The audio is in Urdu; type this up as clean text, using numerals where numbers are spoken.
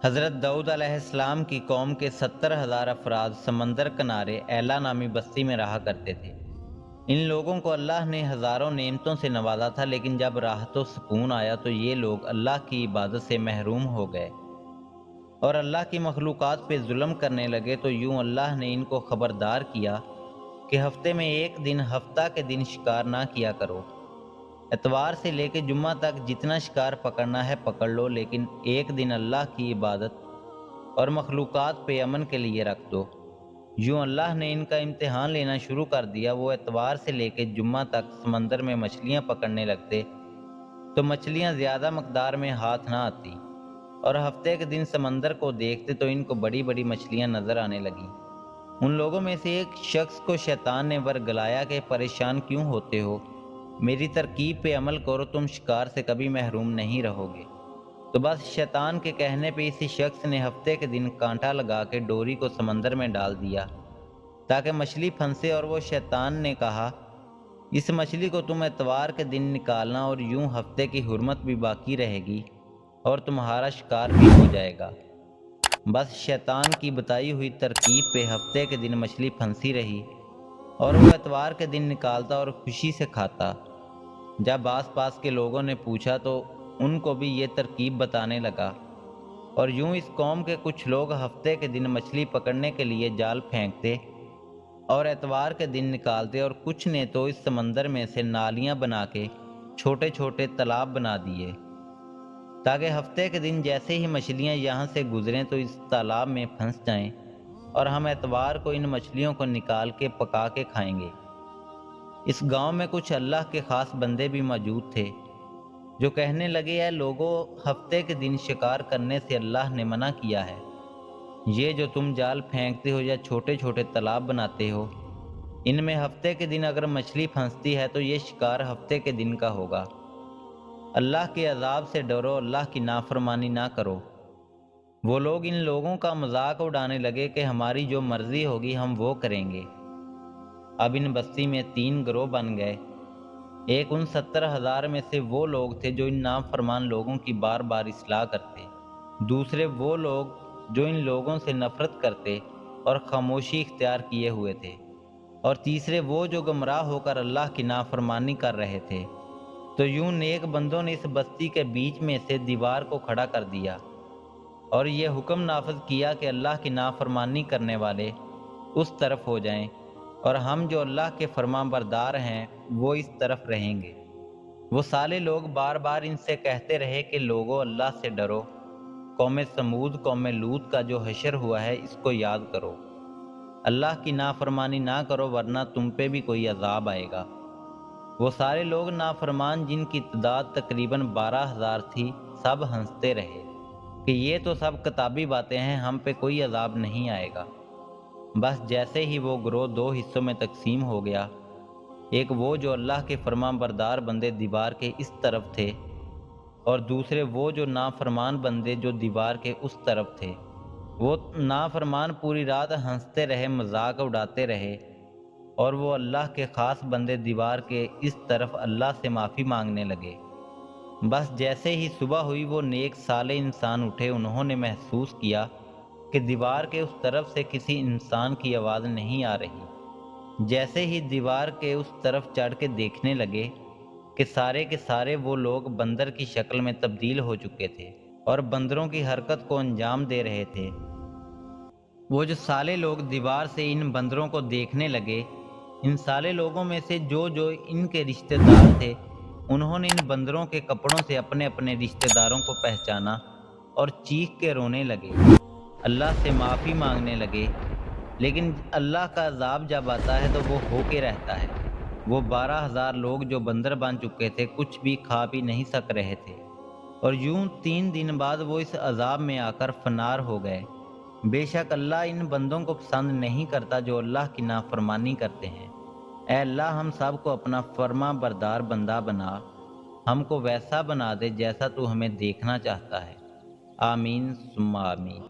حضرت داؤد علیہ السلام کی قوم کے 70,000 افراد سمندر کنارے ایلا نامی بستی میں رہا کرتے تھے۔ ان لوگوں کو اللہ نے ہزاروں نعمتوں سے نوازا تھا، لیکن جب راحت و سکون آیا تو یہ لوگ اللہ کی عبادت سے محروم ہو گئے اور اللہ کی مخلوقات پہ ظلم کرنے لگے۔ تو یوں اللہ نے ان کو خبردار کیا کہ ہفتے میں ایک دن ہفتہ کے دن شکار نہ کیا کرو۔ اتوار سے لے کے جمعہ تک جتنا شکار پکڑنا ہے پکڑ لو، لیکن ایک دن اللہ کی عبادت اور مخلوقات پہ امن کے لیے رکھ دو۔ یوں اللہ نے ان کا امتحان لینا شروع کر دیا۔ وہ اتوار سے لے کے جمعہ تک سمندر میں مچھلیاں پکڑنے لگتے تو مچھلیاں زیادہ مقدار میں ہاتھ نہ آتی، اور ہفتے کے دن سمندر کو دیکھتے تو ان کو بڑی بڑی مچھلیاں نظر آنے لگیں۔ ان لوگوں میں سے ایک شخص کو شیطان نے ورگلایا کہ پریشان کیوں ہوتے ہو، میری ترکیب پہ عمل کرو، تم شکار سے کبھی محروم نہیں رہو گے۔ تو بس شیطان کے کہنے پہ اسی شخص نے ہفتے کے دن کانٹا لگا کے ڈوری کو سمندر میں ڈال دیا تاکہ مچھلی پھنسے، اور وہ شیطان نے کہا اس مچھلی کو تم اتوار کے دن نکالنا، اور یوں ہفتے کی حرمت بھی باقی رہے گی اور تمہارا شکار بھی ہو جائے گا۔ بس شیطان کی بتائی ہوئی ترکیب پہ ہفتے کے دن مچھلی پھنسی رہی اور وہ اتوار کے دن نکالتا اور خوشی سے کھاتا۔ جب آس پاس کے لوگوں نے پوچھا تو ان کو بھی یہ ترکیب بتانے لگا، اور یوں اس قوم کے کچھ لوگ ہفتے کے دن مچھلی پکڑنے کے لیے جال پھینکتے اور اتوار کے دن نکالتے، اور کچھ نے تو اس سمندر میں سے نالیاں بنا کے چھوٹے چھوٹے تالاب بنا دیے تاکہ ہفتے کے دن جیسے ہی مچھلیاں یہاں سے گزریں تو اس تالاب میں پھنس جائیں، اور ہم اتوار کو ان مچھلیوں کو نکال کے پکا کے کھائیں گے۔ اس گاؤں میں کچھ اللہ کے خاص بندے بھی موجود تھے جو کہنے لگے، اے لوگو، ہفتے کے دن شکار کرنے سے اللہ نے منع کیا ہے۔ یہ جو تم جال پھینکتے ہو یا چھوٹے چھوٹے تالاب بناتے ہو، ان میں ہفتے کے دن اگر مچھلی پھنستی ہے تو یہ شکار ہفتے کے دن کا ہوگا۔ اللہ کے عذاب سے ڈرو، اللہ کی نافرمانی نہ کرو۔ وہ لوگ ان لوگوں کا مذاق اڑانے لگے کہ ہماری جو مرضی ہوگی ہم وہ کریں گے۔ اب ان بستی میں 3 گروہ بن گئے۔ ایک ان 70,000 میں سے وہ لوگ تھے جو ان نافرمان لوگوں کی بار بار اصلاح کرتے، دوسرے وہ لوگ جو ان لوگوں سے نفرت کرتے اور خاموشی اختیار کیے ہوئے تھے، اور تیسرے وہ جو گمراہ ہو کر اللہ کی نافرمانی کر رہے تھے۔ تو یوں نیک بندوں نے اس بستی کے بیچ میں سے دیوار کو کھڑا کر دیا اور یہ حکم نافذ کیا کہ اللہ کی نافرمانی کرنے والے اس طرف ہو جائیں، اور ہم جو اللہ کے فرمان بردار ہیں وہ اس طرف رہیں گے۔ وہ سالے لوگ بار بار ان سے کہتے رہے کہ لوگو، اللہ سے ڈرو، قوم سمود، قوم لوط کا جو حشر ہوا ہے اس کو یاد کرو، اللہ کی نافرمانی نہ کرو ورنہ تم پہ بھی کوئی عذاب آئے گا۔ وہ سارے لوگ نافرمان، جن کی تعداد تقریباً 12,000 تھی، سب ہنستے رہے کہ یہ تو سب کتابی باتیں ہیں، ہم پہ کوئی عذاب نہیں آئے گا۔ بس جیسے ہی وہ گروہ 2 حصوں میں تقسیم ہو گیا، ایک وہ جو اللہ کے فرمان بردار بندے دیوار کے اس طرف تھے، اور دوسرے وہ جو نافرمان بندے جو دیوار کے اس طرف تھے۔ وہ نافرمان پوری رات ہنستے رہے، مذاق اڑاتے رہے، اور وہ اللہ کے خاص بندے دیوار کے اس طرف اللہ سے معافی مانگنے لگے۔ بس جیسے ہی صبح ہوئی وہ نیک صالح انسان اٹھے، انہوں نے محسوس کیا کہ دیوار کے اس طرف سے کسی انسان کی آواز نہیں آ رہی۔ جیسے ہی دیوار کے اس طرف چڑھ کے دیکھنے لگے کہ سارے وہ لوگ بندر کی شکل میں تبدیل ہو چکے تھے اور بندروں کی حرکت کو انجام دے رہے تھے۔ وہ جو سالے لوگ دیوار سے ان بندروں کو دیکھنے لگے، ان سالے لوگوں میں سے جو ان کے رشتہ دار تھے، انہوں نے ان بندروں کے کپڑوں سے اپنے اپنے رشتہ داروں کو پہچانا اور چیخ کے رونے لگے، اللہ سے معافی مانگنے لگے۔ لیکن اللہ کا عذاب جب آتا ہے تو وہ ہو کے رہتا ہے۔ وہ 12,000 لوگ جو بندر بن چکے تھے کچھ بھی کھا بھی نہیں سک رہے تھے، اور یوں 3 دن بعد وہ اس عذاب میں آ کر فنار ہو گئے۔ بے شک اللہ ان بندوں کو پسند نہیں کرتا جو اللہ کی نافرمانی کرتے ہیں۔ اے اللہ، ہم سب کو اپنا فرما بردار بندہ بنا، ہم کو ویسا بنا دے جیسا تو ہمیں دیکھنا چاہتا ہے۔ آمین ثم آمین۔